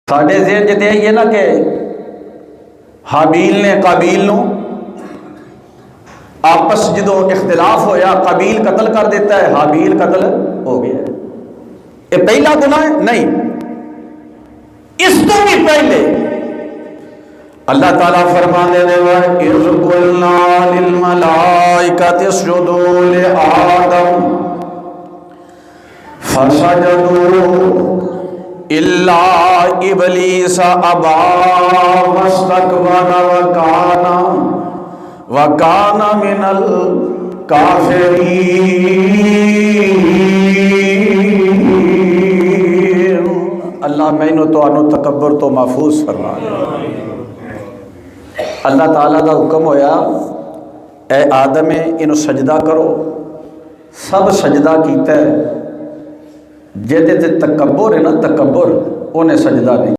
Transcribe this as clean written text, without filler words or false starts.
ساڈے ذہن چ یہ ہے نا کہ حابیل نے قابیل نو آپس جدو اختلاف ہویا قابیل قتل کر دیتا ہے، حابیل قتل ہو گیا ہے۔ یہ پہلا گناہ ہے؟ نہیں، اس تو بھی پہلے اللہ تعالیٰ فرمانے نے وَإِذْ قُلْنَا لِلْمَلَائِكَةِ اسْجُدُوا لِآدَمَ فَسَجَدُوا إِلَّا إِبْلِيسَ أَبَى وَاسْتَكْبَرَ وَكَانَ مِنَ الْكَافِرِينَ۔ اللہ مینو تو انو تکبر تو محفوظ فرما دے۔ اللہ تعالیٰ دا حکم ہویا اے آدم انو سجدہ کرو، سب سجدہ کیتا ہے، جہدے تے تکبر ہے نا، تکبر انہیں سجدہ نہیں